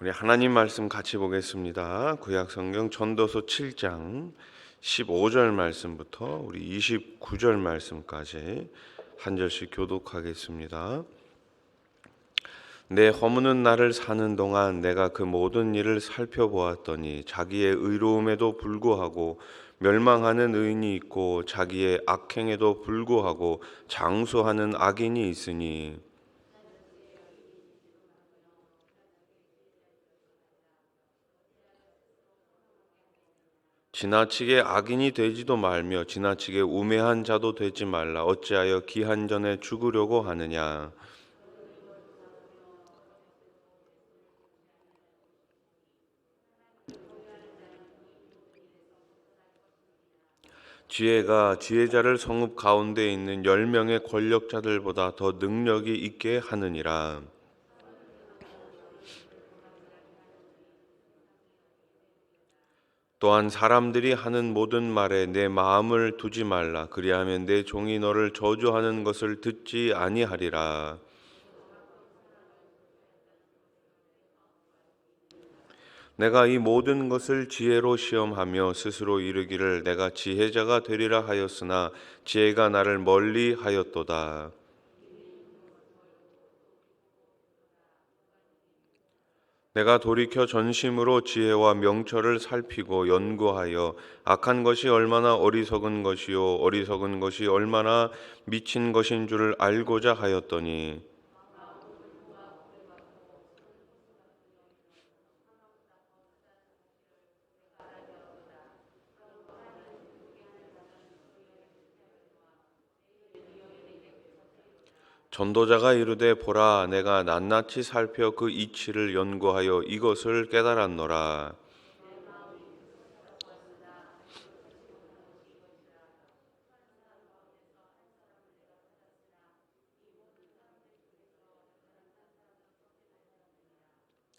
우리 하나님 말씀 같이 보겠습니다. 구약 성경 전도서 7장 15절 말씀부터 우리 29절 말씀까지 한 절씩 교독하겠습니다. 내 허무는 날을 사는 동안 내가 그 모든 일을 살펴보았더니 자기의 의로움에도 불구하고 멸망하는 의인이 있고 자기의 악행에도 불구하고 장수하는 악인이 있으니 지나치게 악인이 되지도 말며 지나치게 우매한 자도 되지 말라. 어찌하여 기한 전에 죽으려고 하느냐. 지혜가 지혜자를 성읍 가운데 있는 10명의 권력자들보다 더 능력이 있게 하느니라. 또한 사람들이 하는 모든 말에 내 마음을 두지 말라. 그리하면 내 종이 너를 저주하는 것을 듣지 아니하리라. 내가 이 모든 것을 지혜로 시험하며 스스로 이르기를 내가 지혜자가 되리라 하였으나 지혜가 나를 멀리 하였도다. 내가 돌이켜 전심으로 지혜와 명철을 살피고 연구하여 악한 것이 얼마나 어리석은 것이요 어리석은 것이 얼마나 미친 것인 줄을 알고자 하였더니 '전도자가 이르되 보라 내가 낱낱이 살펴 그 이치를 연구하여 이것을 깨달았노라.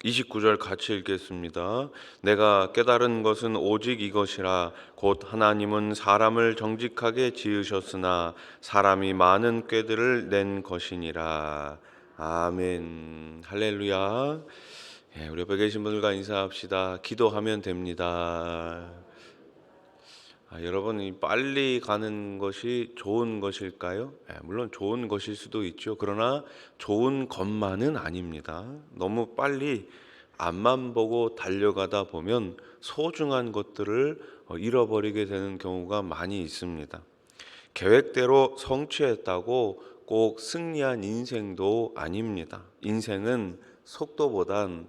29절 같이 읽겠습니다. 내가 깨달은 것은 오직 이것이라 곧 하나님은 사람을 정직하게 지으셨으나 사람이 많은 꾀들을 낸 것이니라. 아멘. 할렐루야. 우리 옆에 계신 분들과 인사합시다. 기도하면 됩니다. 여러분, 이 빨리 가는 것이 좋은 것일까요? 물론 좋은 것일 수도 있죠. 그러나 좋은 것만은 아닙니다. 너무 빨리 앞만 보고 달려가다 보면 소중한 것들을 잃어버리게 되는 경우가 많이 있습니다. 계획대로 성취했다고 꼭 승리한 인생도 아닙니다. 인생은 속도보단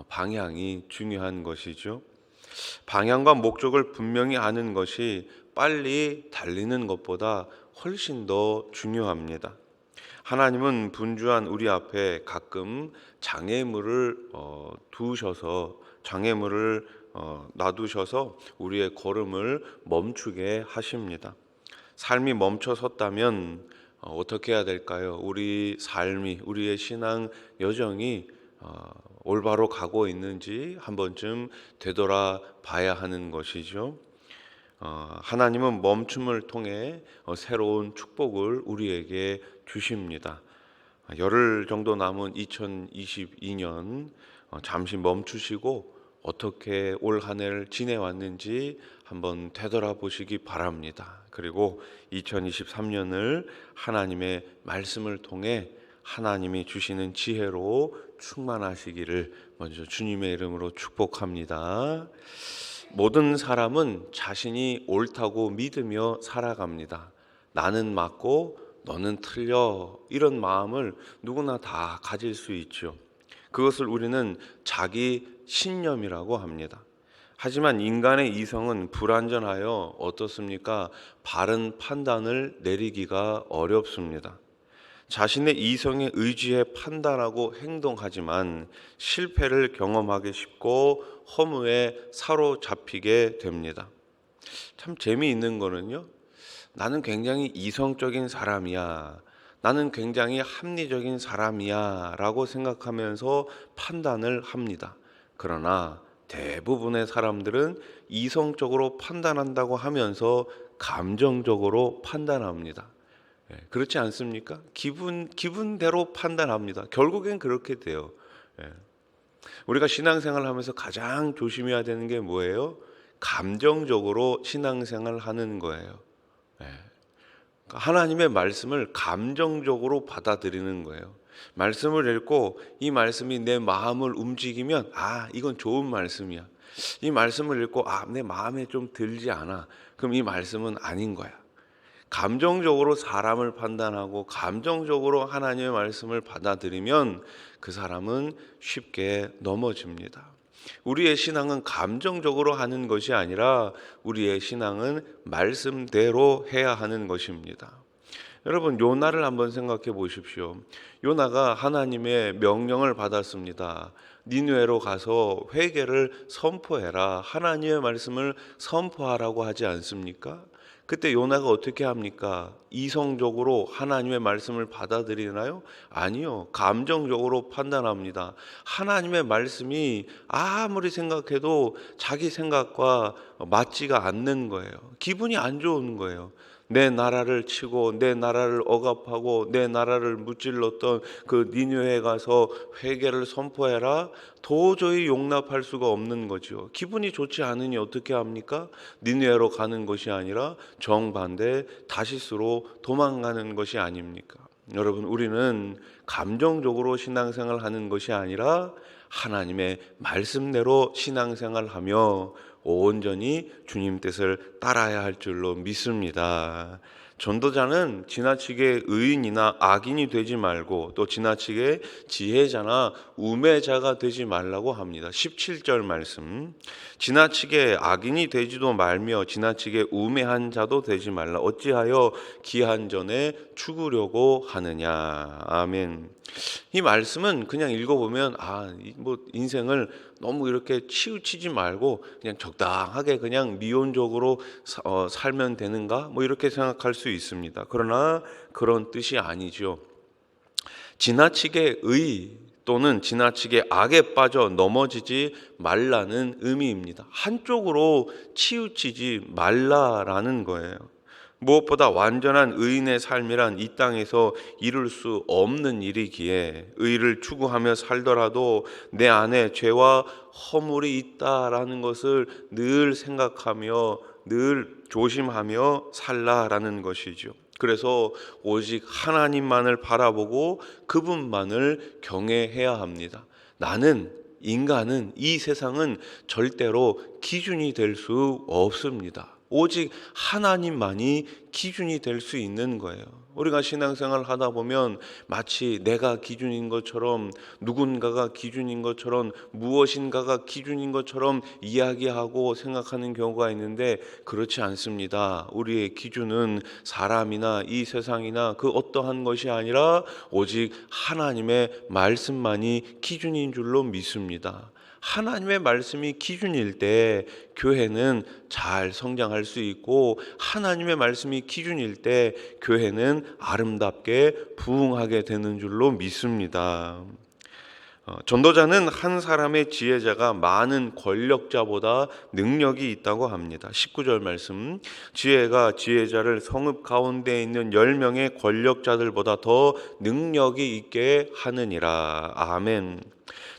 방향이 중요한 것이죠. 방향과 목적을 분명히 아는 것이 빨리 달리는 것보다 훨씬 더 중요합니다. 하나님은 분주한 우리 앞에 가끔 장애물을 놔두셔서 우리의 걸음을 멈추게 하십니다. 삶이 멈춰 섰다면 어떻게 해야 될까요? 우리 삶이, 우리의 신앙 여정이 올바로 가고 있는지 한 번쯤 되돌아봐야 하는 것이죠. 하나님은 멈춤을 통해 새로운 축복을 우리에게 주십니다. 열흘 정도 남은 2022년 잠시 멈추시고 어떻게 올 한 해를 지내왔는지 한번 되돌아보시기 바랍니다. 그리고 2023년을 하나님의 말씀을 통해 하나님이 주시는 지혜로 충만하시기를 먼저 주님의 이름으로 축복합니다. 모든 사람은 자신이 옳다고 믿으며 살아갑니다. 나는 맞고 너는 틀려, 이런 마음을 누구나 다 가질 수 있죠. 그것을 우리는 자기 신념이라고 합니다. 하지만 인간의 이성은 불완전하여 어떻습니까? 바른 판단을 내리기가 어렵습니다. 자신의 이성에 의지해 판단하고 행동하지만 실패를 경험하기 쉽고 허무에 사로잡히게 됩니다. 참 재미있는 거는요, 나는 굉장히 이성적인 사람이야, 나는 굉장히 합리적인 사람이야 라고 생각하면서 판단을 합니다. 그러나 대부분의 사람들은 이성적으로 판단한다고 하면서 감정적으로 판단합니다. 그렇지 않습니까? 기분대로 판단합니다. 결국엔 그렇게 돼요. 우리가 신앙생활 하면서 가장 조심해야 되는 게 뭐예요? 감정적으로 신앙생활 하는 거예요. 예. 하나님의 말씀을 감정적으로 받아들이는 거예요. 말씀을 읽고 이 말씀이 내 마음을 움직이면 이건 좋은 말씀이야. 이 말씀을 읽고 내 마음에 좀 들지 않아. 그럼 이 말씀은 아닌 거야. 감정적으로 사람을 판단하고 감정적으로 하나님의 말씀을 받아들이면 그 사람은 쉽게 넘어집니다. 우리의 신앙은 감정적으로 하는 것이 아니라 우리의 신앙은 말씀대로 해야 하는 것입니다. 여러분, 요나를 한번 생각해 보십시오. 요나가 하나님의 명령을 받았습니다. 니느웨로 가서 회개를 선포해라. 하나님의 말씀을 선포하라고 하지 않습니까? 그때 요나가 어떻게 합니까? 이성적으로 하나님의 말씀을 받아들이나요? 아니요. 감정적으로 판단합니다. 하나님의 말씀이 아무리 생각해도 자기 생각과 맞지가 않는 거예요. 기분이 안 좋은 거예요. 내 나라를 치고 내 나라를 억압하고 내 나라를 무찔렀던 그 니느웨에 가서 회개를 선포해라. 도저히 용납할 수가 없는 거죠. 기분이 좋지 않으니 어떻게 합니까? 니느웨로 가는 것이 아니라 정반대 다시스로 도망가는 것이 아닙니까? 여러분, 우리는 감정적으로 신앙생활 하는 것이 아니라 하나님의 말씀대로 신앙생활하며 온전히 주님 뜻을 따라야 할 줄로 믿습니다. 전도자는 지나치게 의인이나 악인이 되지 말고 또 지나치게 지혜자나 우매자가 되지 말라고 합니다. 17절 말씀. 지나치게 악인이 되지도 말며 지나치게 우매한 자도 되지 말라. 어찌하여 기한 전에 죽으려고 하느냐. 아멘. 이 말씀은 그냥 읽어보면 인생을 너무 이렇게 치우치지 말고 그냥 적당하게 그냥 미온적으로 살면 되는가? 이렇게 생각할 수 있습니다. 그러나 그런 뜻이 아니죠. 지나치게 의 또는 지나치게 악에 빠져 넘어지지 말라는 의미입니다. 한쪽으로 치우치지 말라라는 거예요. 무엇보다 완전한 의인의 삶이란 이 땅에서 이룰 수 없는 일이기에 의를 추구하며 살더라도 내 안에 죄와 허물이 있다라는 것을 늘 생각하며 늘 조심하며 살라라는 것이죠. 그래서 오직 하나님만을 바라보고 그분만을 경외해야 합니다. 인간은 이 세상은 절대로 기준이 될 수 없습니다. 오직 하나님만이 기준이 될 수 있는 거예요. 우리가 신앙생활을 하다 보면 마치 내가 기준인 것처럼 누군가가 기준인 것처럼 무엇인가가 기준인 것처럼 이야기하고 생각하는 경우가 있는데 그렇지 않습니다. 우리의 기준은 사람이나 이 세상이나 그 어떠한 것이 아니라 오직 하나님의 말씀만이 기준인 줄로 믿습니다. 하나님의 말씀이 기준일 때 교회는 잘 성장할 수 있고 하나님의 말씀이 기준일 때 교회는 아름답게 부흥하게 되는 줄로 믿습니다. 전도자는 한 사람의 지혜자가 많은 권력자보다 능력이 있다고 합니다. 19절 말씀. 지혜가 지혜자를 성읍 가운데 있는 10명의 권력자들보다 더 능력이 있게 하느니라. 아멘.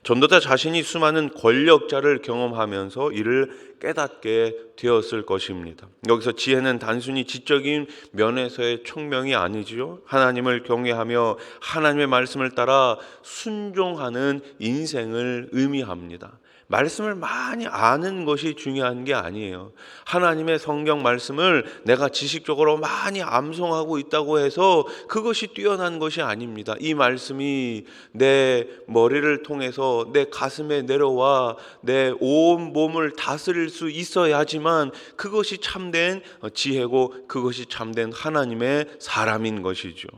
전도자 자신이 수많은 권력자를 경험하면서 이를 깨닫게 되었을 것입니다. 여기서 지혜는 단순히 지적인 면에서의 총명이 아니지요. 하나님을 경외하며 하나님의 말씀을 따라 순종하는 인생을 의미합니다. 말씀을 많이 아는 것이 중요한 게 아니에요. 하나님의 성경 말씀을 내가 지식적으로 많이 암송하고 있다고 해서 그것이 뛰어난 것이 아닙니다. 이 말씀이 내 머리를 통해서 내 가슴에 내려와 내 온 몸을 다스릴 수 있어야지만 그것이 참된 지혜고 그것이 참된 하나님의 사람인 것이죠.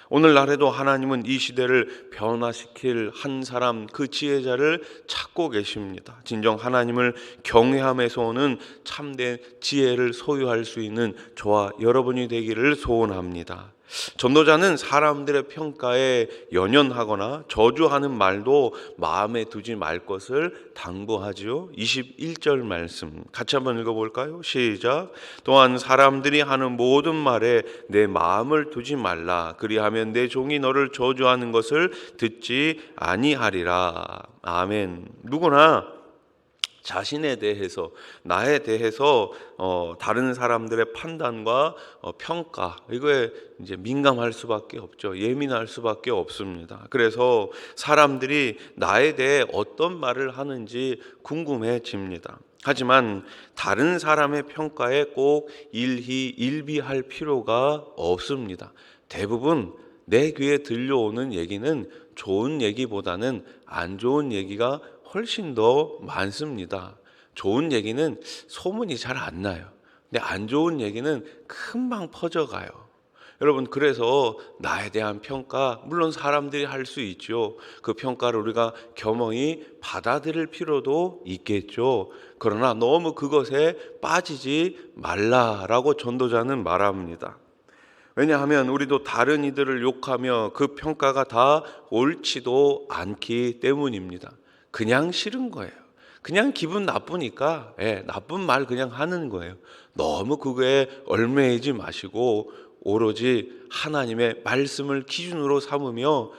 오늘날에도 하나님은 이 시대를 변화시킬 한 사람, 그 지혜자를 찾고 계십니다. 진정 하나님을 경외함에서 오는 참된 지혜를 소유할 수 있는 저와 여러분이 되기를 소원합니다. 전도자는 사람들의 평가에 연연하거나 저주하는 말도 마음에 두지 말 것을 당부하지요. 21절 말씀 같이 한번 읽어볼까요? 시작. 또한 사람들이 하는 모든 말에 내 마음을 두지 말라. 그리하면 내 종이 너를 저주하는 것을 듣지 아니하리라. 아멘. 누구나 자신에 대해서, 나에 대해서 다른 사람들의 판단과 평가, 이거에 이제 민감할 수밖에 없죠. 예민할 수밖에 없습니다. 그래서 사람들이 나에 대해 어떤 말을 하는지 궁금해집니다. 하지만 다른 사람의 평가에 꼭 일비할 필요가 없습니다. 대부분 내 귀에 들려오는 얘기는 좋은 얘기보다는 안 좋은 얘기가 훨씬 더 많습니다. 좋은 얘기는 소문이 잘 안 나요. 근데 안 좋은 얘기는 금방 퍼져가요. 여러분, 그래서 나에 대한 평가, 물론 사람들이 할 수 있죠. 그 평가를 우리가 겸허히 받아들일 필요도 있겠죠. 그러나 너무 그것에 빠지지 말라라고 전도자는 말합니다. 왜냐하면 우리도 다른 이들을 욕하며 그 평가가 다 옳지도 않기 때문입니다. 그냥 싫은 거예요. 그냥 기분 나쁘니까 나쁜 말 그냥 하는 거예요. 너무 그거에 얽매이지 마시고 오로지 하나님의 말씀을 기준으로 삼으며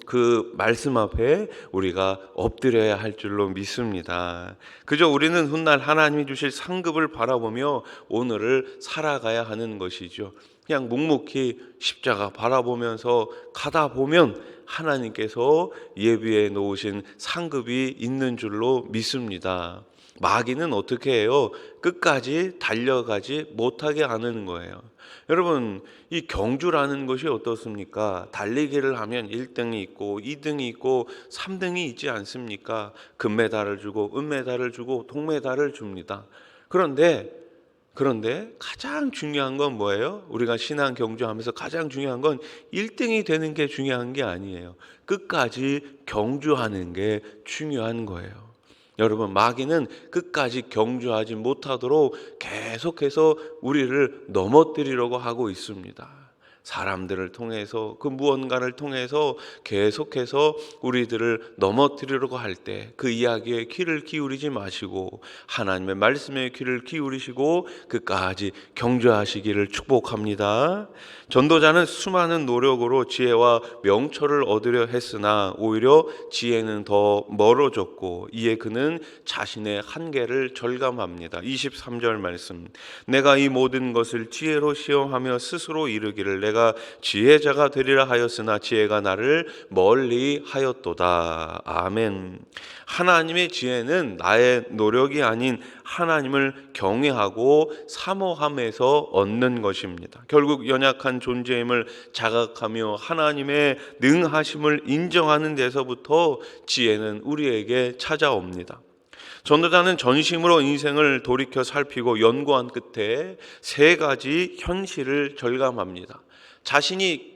그 말씀 앞에 우리가 엎드려야 할 줄로 믿습니다. 그저 우리는 훗날 하나님이 주실 상급을 바라보며 오늘을 살아가야 하는 것이죠. 그냥 묵묵히 십자가 바라보면서 가다 보면 하나님께서 예비해 놓으신 상급이 있는 줄로 믿습니다. 마귀는 어떻게 해요? 끝까지 달려가지 못하게 하는 거예요. 여러분, 이 경주라는 것이 어떻습니까? 달리기를 하면 1등이 있고 2등이 있고 3등이 있지 않습니까? 금메달을 주고 은메달을 주고 동메달을 줍니다. 그런데 가장 중요한 건 뭐예요? 우리가 신앙 경주하면서 가장 중요한 건 1등이 되는 게 중요한 게 아니에요. 끝까지 경주하는 게 중요한 거예요. 여러분, 마귀는 끝까지 경주하지 못하도록 계속해서 우리를 넘어뜨리려고 하고 있습니다. 사람들을 통해서, 그 무언가를 통해서 계속해서 우리들을 넘어뜨리려고 할 때 그 이야기에 귀를 기울이지 마시고 하나님의 말씀에 귀를 기울이시고 끝까지 경주하시기를 축복합니다. 전도자는 수많은 노력으로 지혜와 명철을 얻으려 했으나 오히려 지혜는 더 멀어졌고 이에 그는 자신의 한계를 절감합니다. 23절 말씀. 내가 이 모든 것을 지혜로 시험하며 스스로 이르기를 내가 지혜자가 되리라 하였으나 지혜가 나를 멀리 하였도다. 아멘. 하나님의 지혜는 나의 노력이 아닌 하나님을 경외하고 사모함에서 얻는 것입니다. 결국 연약한 존재임을 자각하며 하나님의 능하심을 인정하는 데서부터 지혜는 우리에게 찾아옵니다. 전도자는 전심으로 인생을 돌이켜 살피고 연구한 끝에 세 가지 현실을 절감합니다. 자신이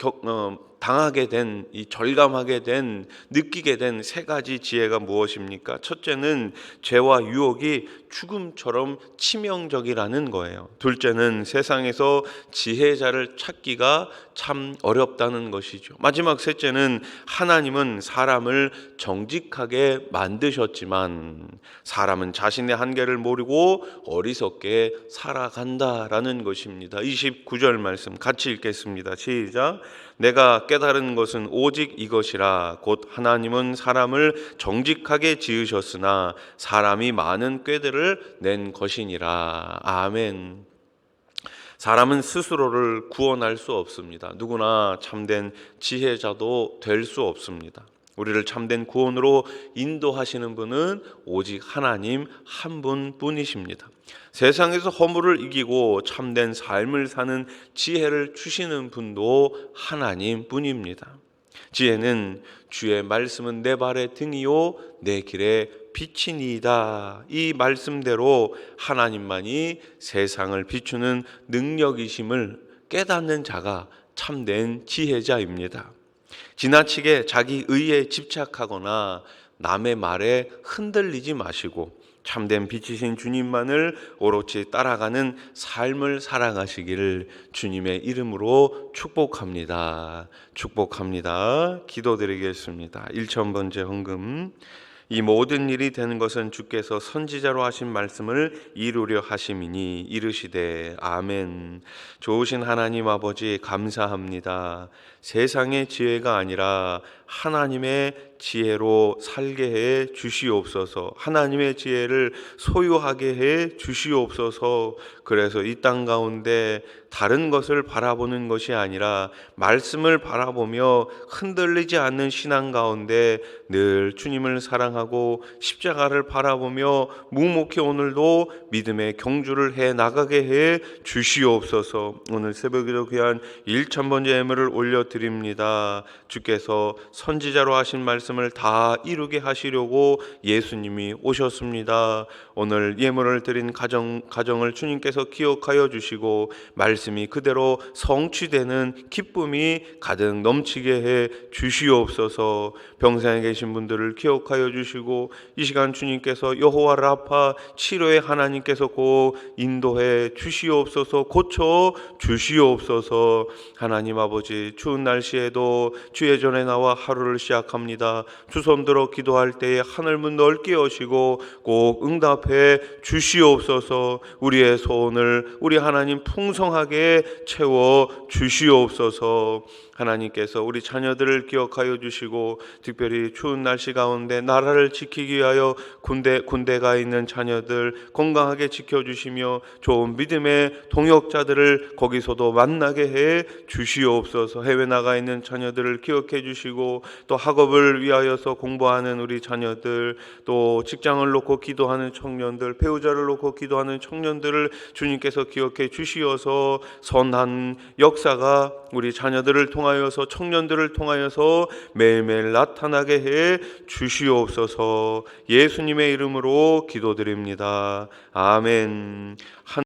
당하게 된, 이 절감하게 된, 느끼게 된 세 가지 지혜가 무엇입니까? 첫째는 죄와 유혹이 죽음처럼 치명적이라는 거예요. 둘째는 세상에서 지혜자를 찾기가 참 어렵다는 것이죠. 마지막 셋째는 하나님은 사람을 정직하게 만드셨지만 사람은 자신의 한계를 모르고 어리석게 살아간다라는 것입니다. 29절 말씀 같이 읽겠습니다. 시작. 내가 깨달은 것은 오직 이것이라 곧 하나님은 사람을 정직하게 지으셨으나 사람이 많은 꾀들을 낸 것이니라. 아멘. 사람은 스스로를 구원할 수 없습니다. 누구나 참된 지혜자도 될 수 없습니다. 우리를 참된 구원으로 인도하시는 분은 오직 하나님 한 분뿐이십니다. 세상에서 허물을 이기고 참된 삶을 사는 지혜를 주시는 분도 하나님뿐입니다. 지혜는 주의 말씀은 내 발의 등이요 내 길의 빛이니이다. 이 말씀대로 하나님만이 세상을 비추는 능력이심을 깨닫는 자가 참된 지혜자입니다. 지나치게 자기 의에 집착하거나 남의 말에 흔들리지 마시고 참된 빛이신 주님만을 오롯이 따라가는 삶을 살아가시기를 주님의 이름으로 축복합니다. 축복합니다. 기도드리겠습니다. 1000번째 헌금. 이 모든 일이 되는 것은 주께서 선지자로 하신 말씀을 이루려 하심이니 이르시되 아멘. 좋으신 하나님 아버지 감사합니다. 세상의 지혜가 아니라 하나님의 지혜로 살게 해 주시옵소서. 하나님의 지혜를 소유하게 해 주시옵소서. 그래서 이 땅 가운데 다른 것을 바라보는 것이 아니라 말씀을 바라보며 흔들리지 않는 신앙 가운데 늘 주님을 사랑하고 십자가를 바라보며 묵묵히 오늘도 믿음의 경주를 해 나가게 해 주시옵소서. 오늘 새벽에도 귀한 1000번째 예물을 올려드립니다. 주께서 선지자로 하신 말씀을 다 이루게 하시려고 예수님이 오셨습니다. 오늘 예물을 드린 가정을 주님께서 기억하여 주시고 말씀이 그대로 성취되는 기쁨이 가득 넘치게 해 주시옵소서. 병상에 계신 분들을 기억하여 주시고 이 시간 주님께서 여호와 라파 치료의 하나님께서 곧 인도해 주시옵소서. 고쳐 주시옵소서. 하나님 아버지, 추운 날씨에도 주의 전에 나와 하루를 시작합니다. 주 손들어 기도할 때에 하늘문 넓게 여시고 꼭 응답해 주시옵소서. 우리의 소원을 우리 하나님 풍성하게 채워 주시옵소서. 하나님께서 우리 자녀들을 기억하여 주시고 특별히 추운 날씨 가운데 나라를 지키기 위하여 군대가 있는 자녀들 건강하게 지켜주시며 좋은 믿음의 동역자들을 거기서도 만나게 해 주시옵소서. 해외 나가 있는 자녀들을 기억해 주시고 또 학업을 위하여서 공부하는 우리 자녀들, 또 직장을 놓고 기도하는 청년들, 배우자를 놓고 기도하는 청년들을 주님께서 기억해 주시어서 선한 역사가 우리 자녀들을 통하여서 청년들을 통하여서 매일매일 나타나게 해 주시옵소서. 예수님의 이름으로 기도드립니다. 아멘.